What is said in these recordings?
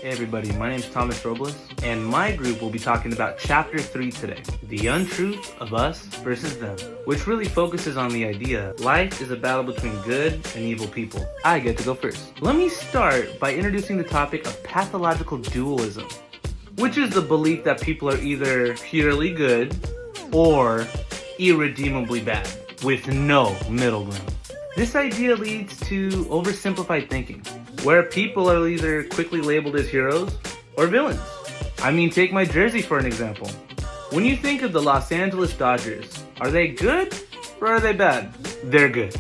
Hey everybody, my name is Thomas Robles, and my group will be talking about Chapter 3 today, The Untruth of Us versus Them, which really focuses on the idea life is a battle between good and evil people. I get to go first. Let me start by introducing the topic of pathological dualism, which is the belief that people are either purely good or irredeemably bad, with no middle ground. This idea leads to oversimplified thinking, where people are either quickly labeled as heroes or villains. I mean, take my jersey for an example. When you think of the Los Angeles Dodgers, are they good or are they bad? They're good.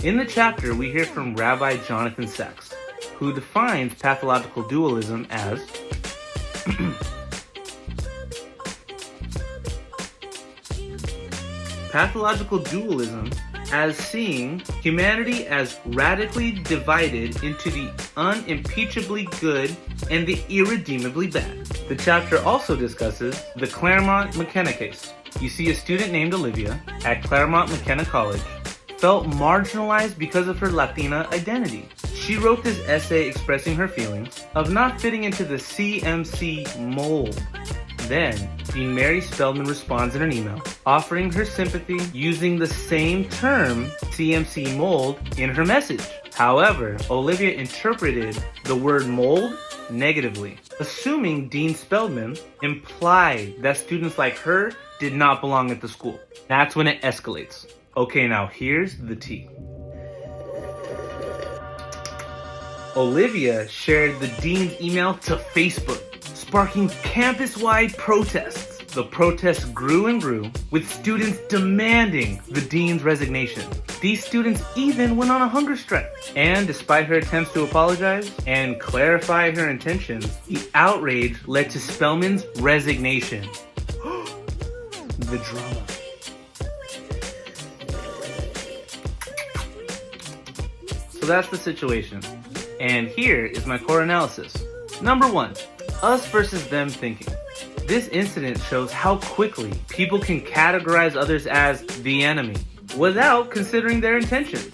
In the chapter, we hear from Rabbi Jonathan Sachs, who defines pathological dualism as pathological dualism as seeing humanity as radically divided into the unimpeachably good and the irredeemably bad. The chapter also discusses the Claremont McKenna case. You see, a student named Olivia at Claremont McKenna College felt marginalized because of her Latina identity. She wrote this essay expressing her feelings of not fitting into the CMC mold. Then, Dean Mary Spellman responds in an email, offering her sympathy using the same term, CMC mold, in her message. However, Olivia interpreted the word mold negatively, assuming Dean Spellman implied that students like her did not belong at the school. That's when it escalates. Okay, now here's the tea. Olivia shared the dean's email to Facebook, sparking campus-wide protests. The protests grew and grew, with students demanding the dean's resignation. These students even went on a hunger strike. And despite her attempts to apologize and clarify her intentions, the outrage led to Spellman's resignation. The drama. So that's the situation. And here is my core analysis. Number 1. Us versus them thinking. This incident shows how quickly people can categorize others as the enemy without considering their intentions.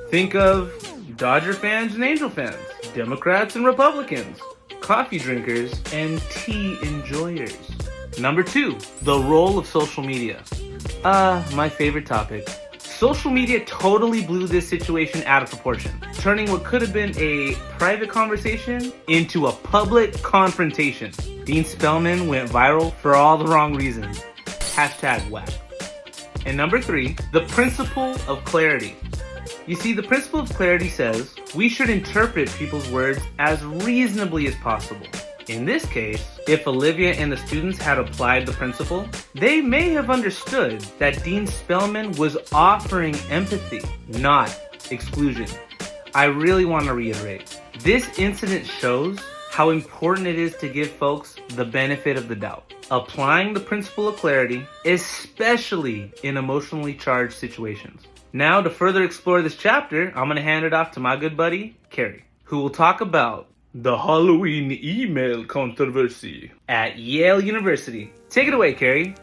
Think of Dodger fans and Angel fans, Democrats and Republicans, coffee drinkers and tea enjoyers. Number 2, the role of social media. My favorite topic. Social media totally blew this situation out of proportion, turning what could have been a private conversation into a public confrontation. Dean Spellman went viral for all the wrong reasons. #whack. And number 3, the principle of clarity. You see, the principle of clarity says we should interpret people's words as reasonably as possible. In this case, if Olivia and the students had applied the principle, they may have understood that Dean Spellman was offering empathy, not exclusion. I really want to reiterate, this incident shows how important it is to give folks the benefit of the doubt. Applying the principle of clarity, especially in emotionally charged situations. Now, to further explore this chapter, I'm going to hand it off to my good buddy, Carrie, who will talk about the Halloween email controversy at Yale University. Take it away, Carrie.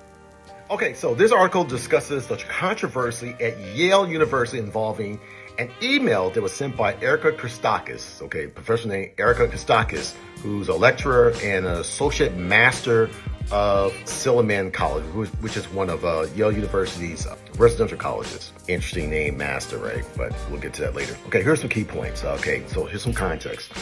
Okay, so this article discusses the controversy at Yale University involving an email that was sent by Erica Christakis, professor named Erica Christakis, who's a lecturer and an associate master of Silliman College, which is one of Yale University's residential colleges. Interesting name, master, right? But we'll get to that later. Okay, here's some key points. So here's some context.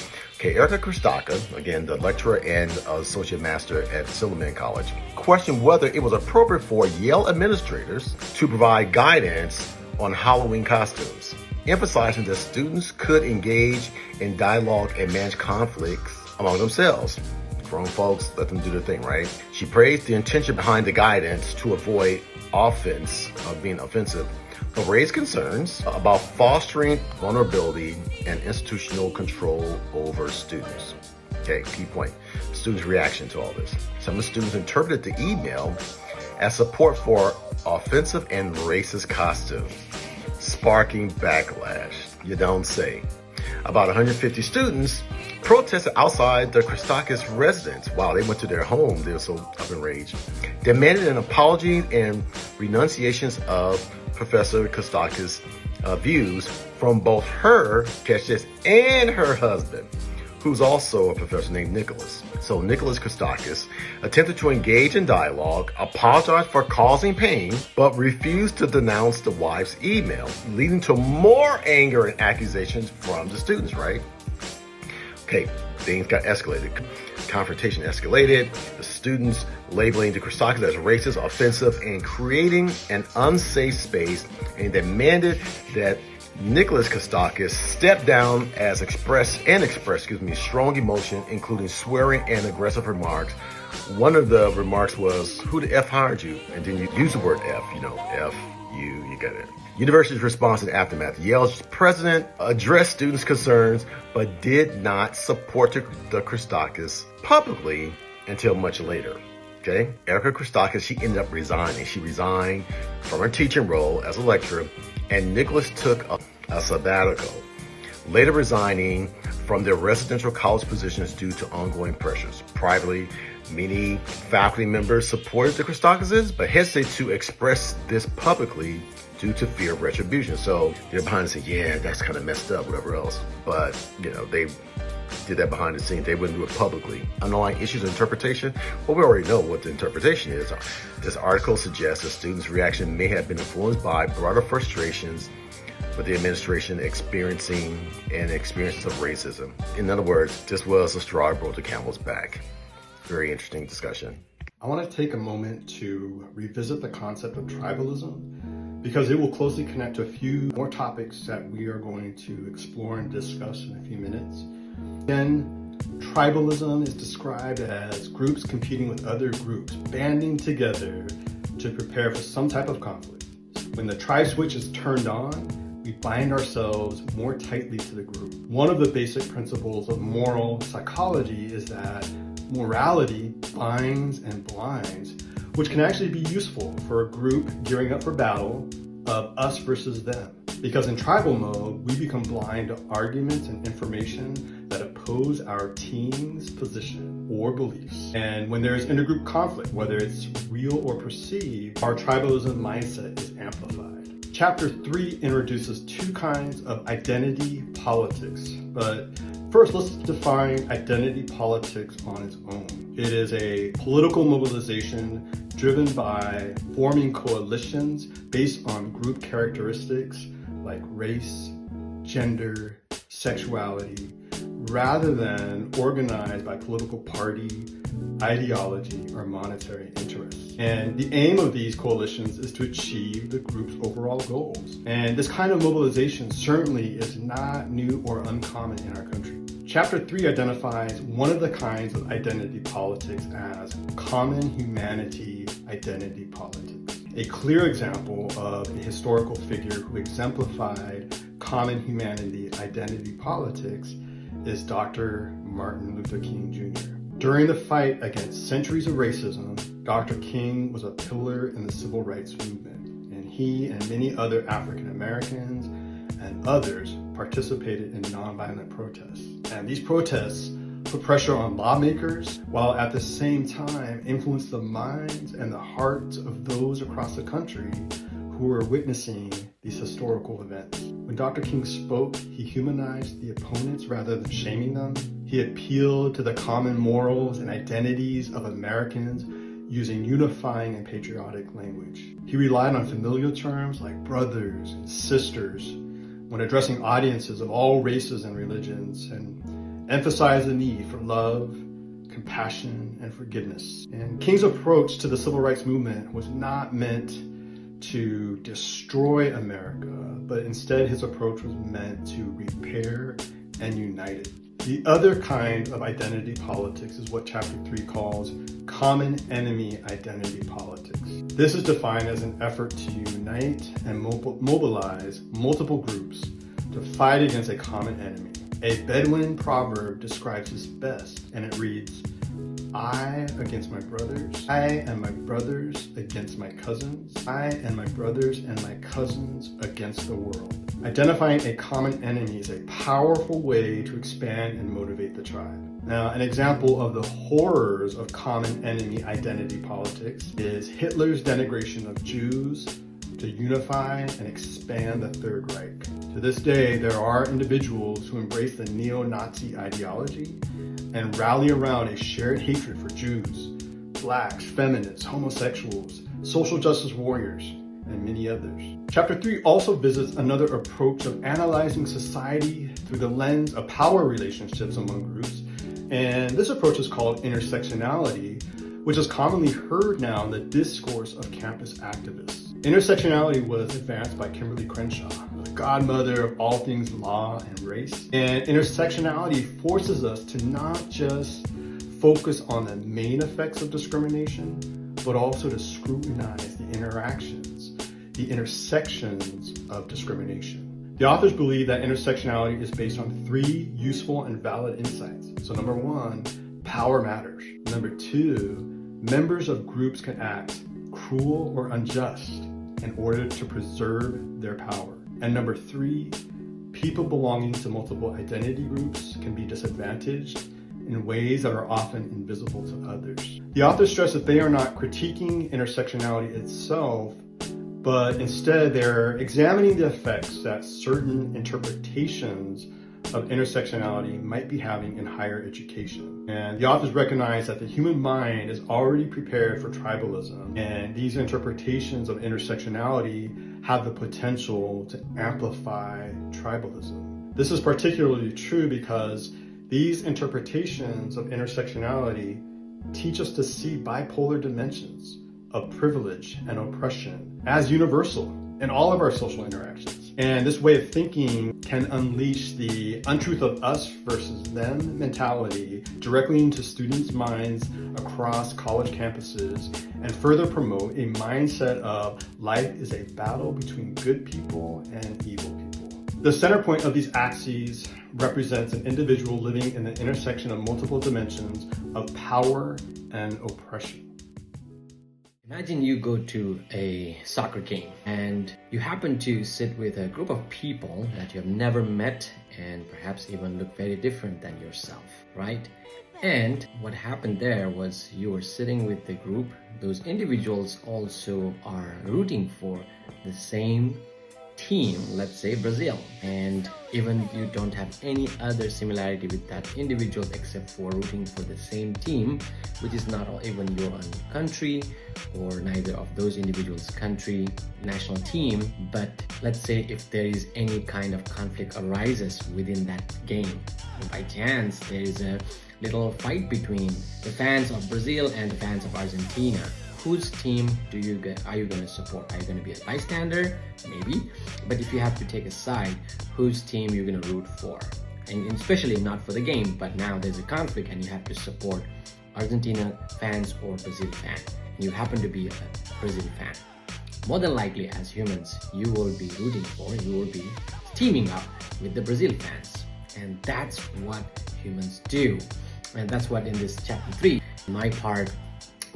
Erica Christakis, again, the lecturer and associate master at Silliman College, questioned whether it was appropriate for Yale administrators to provide guidance on Halloween costumes, emphasizing that students could engage in dialogue and manage conflicts among themselves. Grown folks, let them do their thing, right? She praised the intention behind the guidance to avoid being offensive, but raised concerns about fostering vulnerability and institutional control over students. Key point. Students' reaction to all this. Some of the students interpreted the email as support for offensive and racist costumes, sparking backlash. You don't say. About 150 students protested outside the Christakis residence. Wow, they went to their home. They were so up in rage. Demanded an apology and renunciations of Professor Christakis' views from both her, catch this, and her husband, who's also a professor named Nicholas. So Nicholas Christakis attempted to engage in dialogue, apologized for causing pain, but refused to denounce the wife's email, leading to more anger and accusations from the students, right? Okay, things got escalated. Confrontation escalated, the students labeling the Christakis as racist, offensive, and creating an unsafe space, and demanded that Nicholas Christakis stepped down as express strong emotion, including swearing and aggressive remarks. One of the remarks was, "Who the F hired you?" And then you use the word F, F, you got it. University's response in aftermath. Yale's president addressed students' concerns, but did not support the Christakis publicly until much later. Okay, Erica Christakis, she ended up resigning. She resigned from her teaching role as a lecturer, and Nicholas took a sabbatical, later resigning from their residential college positions due to ongoing pressures. Privately, many faculty members supported the Christakises, but hesitated to express this publicly due to fear of retribution. So they're behind the scenes, yeah, that's kind of messed up, whatever else. But, they did that behind the scenes. They wouldn't do it publicly. Underlying issues of interpretation, well, we already know what the interpretation is. This article suggests the students' reaction may have been influenced by broader frustrations with the administration experiencing and experiences of racism. In other words, this was a straw that broke the camel's back. Very interesting discussion. I want to take a moment to revisit the concept of tribalism, because it will closely connect to a few more topics that we are going to explore and discuss in a few minutes. Again, tribalism is described as groups competing with other groups, banding together to prepare for some type of conflict. When the tribe switch is turned on, we bind ourselves more tightly to the group. One of the basic principles of moral psychology is that morality binds and blinds, which can actually be useful for a group gearing up for battle of us versus them. Because in tribal mode, we become blind to arguments and information that oppose our team's position or beliefs. And when there's intergroup conflict, whether it's real or perceived, our tribalism mindset is amplified. Chapter 3 introduces two kinds of identity politics. But first, let's define identity politics on its own. It is a political mobilization driven by forming coalitions based on group characteristics like race, gender, sexuality, rather than organized by political party, ideology, or monetary interests. And the aim of these coalitions is to achieve the group's overall goals. And this kind of mobilization certainly is not new or uncommon in our country. Chapter 3 identifies one of the kinds of identity politics as common humanity identity politics. A clear example of a historical figure who exemplified common humanity identity politics is Dr. Martin Luther King Jr. During the fight against centuries of racism, Dr. King was a pillar in the civil rights movement, and he and many other African Americans and others participated in nonviolent protests. And these protests put pressure on lawmakers, while at the same time influenced the minds and the hearts of those across the country who were witnessing these historical events. When Dr. King spoke, he humanized the opponents rather than shaming them. He appealed to the common morals and identities of Americans using unifying and patriotic language. He relied on familiar terms like brothers and sisters when addressing audiences of all races and religions, and emphasized the need for love, compassion, and forgiveness. And King's approach to the civil rights movement was not meant to destroy America, but instead his approach was meant to repair and unite it. The other kind of identity politics is what Chapter 3 calls common enemy identity politics. This is defined as an effort to unite and mobilize multiple groups to fight against a common enemy. A Bedouin proverb describes this best, and it reads, I against my brothers, I and my brothers against my cousins, I and my brothers and my cousins against the world. Identifying a common enemy is a powerful way to expand and motivate the tribe. Now, an example of the horrors of common enemy identity politics is Hitler's denigration of Jews, to unify and expand the Third Reich. To this day, there are individuals who embrace the neo-Nazi ideology and rally around a shared hatred for Jews, blacks, feminists, homosexuals, social justice warriors, and many others. Chapter 3 also visits another approach of analyzing society through the lens of power relationships among groups, and this approach is called intersectionality, which is commonly heard now in the discourse of campus activists. Intersectionality was advanced by Kimberly Crenshaw, the godmother of all things law and race. And intersectionality forces us to not just focus on the main effects of discrimination, but also to scrutinize the interactions, the intersections of discrimination. The authors believe that intersectionality is based on 3 useful and valid insights. So number 1, power matters. Number 2, members of groups can act cruel or unjust in order to preserve their power. And number 3, people belonging to multiple identity groups can be disadvantaged in ways that are often invisible to others. The authors stress that they are not critiquing intersectionality itself, but instead they're examining the effects that certain interpretations of intersectionality might be having in higher education. And the authors recognize that the human mind is already prepared for tribalism, and these interpretations of intersectionality have the potential to amplify tribalism. This is particularly true because these interpretations of intersectionality teach us to see bipolar dimensions of privilege and oppression as universal in all of our social interactions. And this way of thinking can unleash the untruth of us versus them mentality directly into students' minds across college campuses and further promote a mindset of life is a battle between good people and evil people. The center point of these axes represents an individual living in the intersection of multiple dimensions of power and oppression. Imagine you go to a soccer game and you happen to sit with a group of people that you have never met and perhaps even look very different than yourself, right? And what happened there was you were sitting with the group. Those individuals also are rooting for the same team, let's say Brazil, and even you don't have any other similarity with that individual except for rooting for the same team, which is not even your own country or neither of those individuals' country national team. But let's say if there is any kind of conflict arises within that game, and by chance there is a little fight between the fans of Brazil and the fans of Argentina, whose team are you going to support? Are you going to be a bystander? Maybe. But if you have to take a side, whose team you're going to root for? And especially not for the game, but now there's a conflict and you have to support Argentina fans or Brazil fan. You happen to be a Brazil fan. More than likely, as humans, you will be rooting for, you will be teaming up with the Brazil fans. And that's what humans do. And that's what in this chapter 3, my part,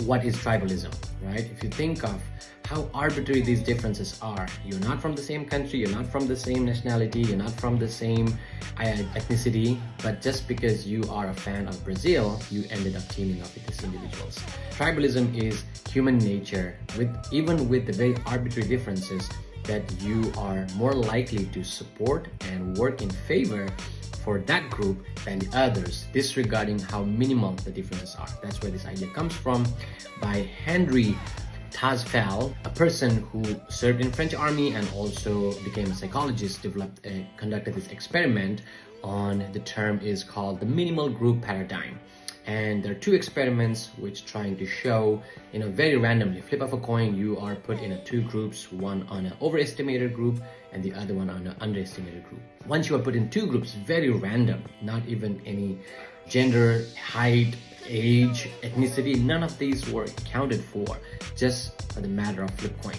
what is tribalism, right? If you think of how arbitrary these differences are, you're not from the same country, you're not from the same nationality, you're not from the same ethnicity, but just because you are a fan of Brazil, you ended up teaming up with these individuals. Tribalism is human nature, even with the very arbitrary differences, that you are more likely to support and work in favor for that group than the others, disregarding how minimal the differences are. That's where this idea comes from, by Henry Tazfel, a person who served in French army and also became a psychologist, conducted this experiment on, the term is called the minimal group paradigm. And there are 2 experiments which trying to show, very randomly, flip of a coin, you are put in 2 groups, one on an overestimated group and the other one on an underestimated group. Once you are put in 2 groups, very random, not even any gender, height, age, ethnicity, none of these were accounted for, just for the matter of flip coin.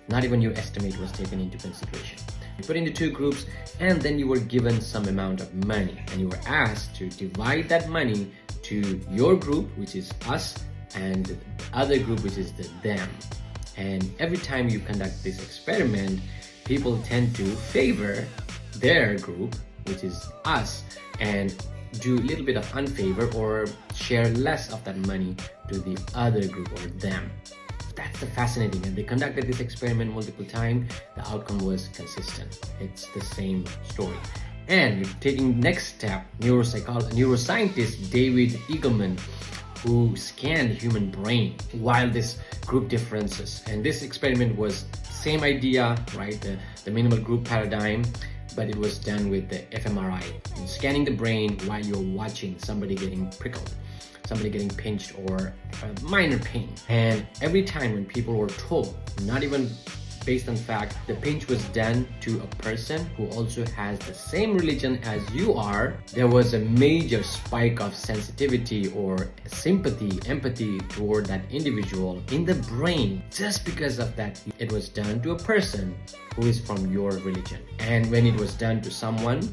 Not even your estimate was taken into consideration. You put into 2 groups and then you were given some amount of money and you were asked to divide that money to your group, which is us, and the other group, which is the them. And every time you conduct this experiment, people tend to favor their group, which is us, and do a little bit of unfavor or share less of that money to the other group or them. that's the fascinating. And they conducted this experiment multiple times. The outcome was consistent. It's the same story. And taking next step, neuroscientist David Eagleman, who scanned human brain while this group differences. And this experiment was same idea, right? The minimal group paradigm, but it was done with the fMRI, scanning the brain while you're watching somebody getting prickled, somebody getting pinched, or a minor pain. And every time when people were told, not even based on fact, the pinch was done to a person who also has the same religion as you are, there was a major spike of sensitivity or sympathy, empathy toward that individual in the brain, just because of that. It was done to a person who is from your religion. And when it was done to someone,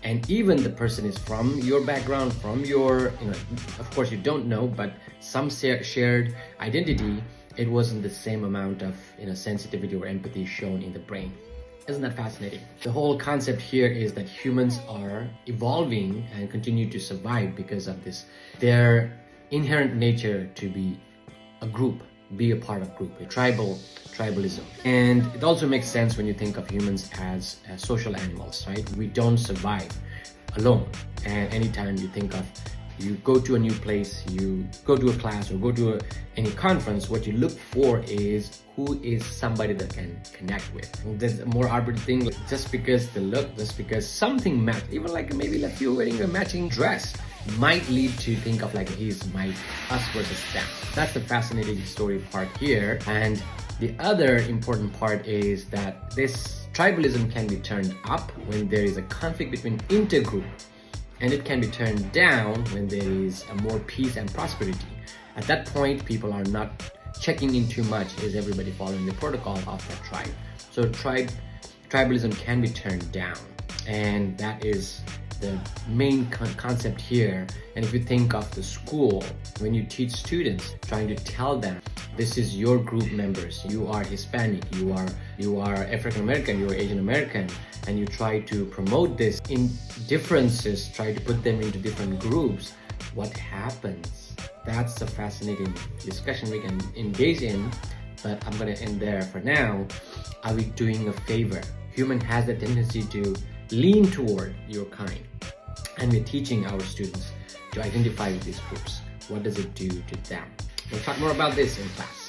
and even the person is from your background, from your, of course you don't know, but some shared identity, it wasn't the same amount of sensitivity or empathy shown in the brain. Isn't that fascinating? The whole concept here is that humans are evolving and continue to survive because of this. Their inherent nature to be a group, be a part of group, a tribalism. And it also makes sense when you think of humans as social animals, right? We don't survive alone. And anytime you think of, you go to a new place, you go to a class or go to any conference, what you look for is who is somebody that can connect with. There's a more arbitrary thing, just because the look, just because something match, even like maybe like you're wearing a matching dress, might lead to think of like he's my us versus them. That's the fascinating story part here. And the other important part is that this tribalism can be turned up when there is a conflict between intergroup, and it can be turned down when there is a more peace and prosperity. At that point, people are not checking in too much. Is everybody following the protocol of that tribe? So tribalism can be turned down, and that is the main concept here. And if you think of the school, when you teach students, trying to tell them, this is your group members, you are Hispanic, you are African American, you are Asian American, and you try to promote this in differences, try to put them into different groups, what happens? That's a fascinating discussion we can engage in, but I'm gonna end there for now. Are we doing a favor? Human has a tendency to lean toward your kind, and we're teaching our students to identify with these groups. What does it do to them? We'll talk more about this in class.